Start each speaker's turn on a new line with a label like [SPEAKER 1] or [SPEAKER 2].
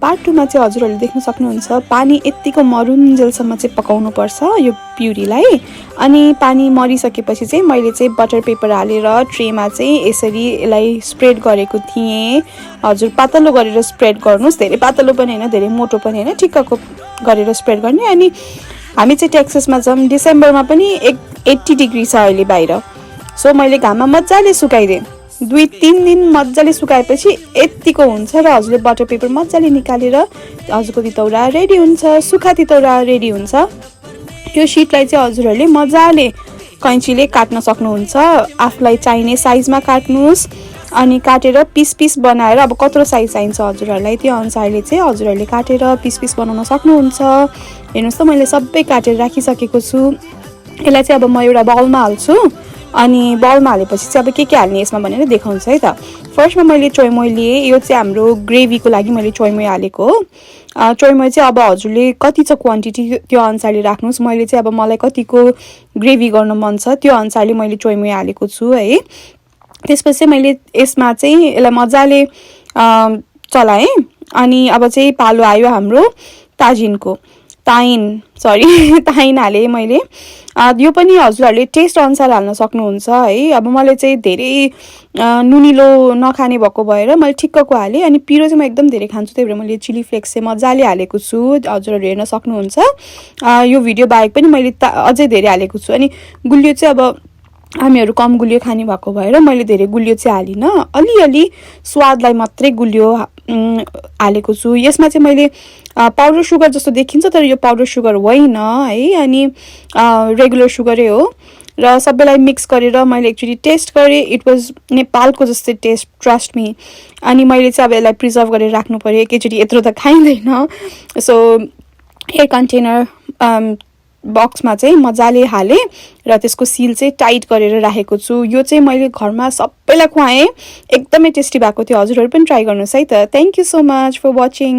[SPEAKER 1] Part 2 मा चाहिँ हजुरहरूले देख्न सक्नुहुन्छ पानी यतिको मरुन्जेलसम्म चाहिँ पकाउनु पर्छ यो प्युरीलाई। अनि पानी मरिसकेपछि चाहिँ मैले चाहिँ बटर पेपर हालेर ट्रेमा चाहिँ यसरी यसलाई स्प्रेड गरेको थिएँ। हजुर पातलो गरेर स्प्रेड गर्नुस्, धेरै पातलो पनि हैन धेरै मोटो पनि हैन, ठिक्कको गरेर स्प्रेड गर्ने। अनि हामी चाहिँ टेक्सासमा छौं, डिसेम्बरमा पनि 80 डिग्री छ अहिले बाहिर। सो मैले घाममा मजाले सुकाइदिएँ, 2-3 दिन मजाले सुकाएपछि यतिको हुन्छ र हजुरले बटर पेपर मजाले निकालेर हजुरको तितौरा रेडी हुन्छ, सुखा तितौरा रेडी हुन्छ। यो शीटलाई चाहिँ हजुरहरूले मजाले कैंचीले काट्न सक्नुहुन्छ, आफूलाई चाहिने साइजमा काट्नुस्। अनि काटेर पिस पिस बनाएर अब कत्रो साइज चाहिन्छ हजुरहरूलाई त्यो अनुसारले चाहिँ हजुरहरूले काटेर पिस पिस बनाउन सक्नुहुन्छ। हेर्नुस् त मैले सबै काटेर राखिसकेको छु। यसलाई चाहिँ अब म एउटा बाउलमा हाल्छु। अनि बाउलमा हालेपछि चाहिँ अब के हाल्ने यसमा भनेर देखाउँछु है त। फर्स्टमा मैले चोइमोय लिए, यो चाहिँ हाम्रो ग्रेभीको लागि मैले चोइमोय हालेको हो। चोइमोय चाहिँ अब हजुरले कति छ क्वान्टिटी त्यो अनुसारले राख्नुस्। मैले चाहिँ अब मलाई कतिको ग्रेभी गर्न मन छ त्यो अनुसारले मैले चोइमोय हालेको छु है। त्यसपछि मैले यसमा चाहिँ यसलाई मजाले चलाएँ। अनि अब चाहिँ पालो आयो हाम्रो ताइन हालेँ मैले। यो पनि हजुरहरूले टेस्ट अनुसार हाल्न सक्नुहुन्छ है। अब मैले चाहिँ धेरै नुनिलो नखाने भएको भएर मैले ठिक्कको हालेँ। अनि पिरो चाहिँ म एकदम धेरै खान्छु, त्यही भएर मैले चिली फ्लेक्स चाहिँ मजाले हालेको छु, हजुरहरू हेर्न सक्नुहुन्छ। यो भिडियो बाहेक पनि मैले अझै धेरै हालेको छु। अनि गुलियो चाहिँ अब हामीहरू कम गुलियो खाने भएको भएर मैले धेरै गुलियो चाहिँ हालिनँ, अलिअलि स्वादलाई मात्रै गुलियो हालेको छु। यसमा चाहिँ मैले पाउडर सुगर जस्तो देखिन्छ तर यो पाउडर सुगर होइन है, अनि रेगुलर सुगरै हो। र सबैलाई मिक्स गरेर मैले एक्चुअली टेस्ट गरेँ, इट वाज नेपालको जस्तै टेस्ट, ट्रस्ट मी। अनि मैले चाहिँ अब यसलाई प्रिजर्भ गरेर राख्नु पर्यो, एकैचोटि यत्रो त खाइँदैन। सो एयर कन्टेनर बक्समा चाहिँ मजाले हालेँ र त्यसको सिल चाहिँ टाइट गरेर राखेको छु। यो चाहिँ मैले घरमा सबैलाई खुवाएँ, एकदमै टेस्टी भएको थियो। हजुरहरू पनि ट्राई गर्नुहोस् है त। Thank you so much for watching.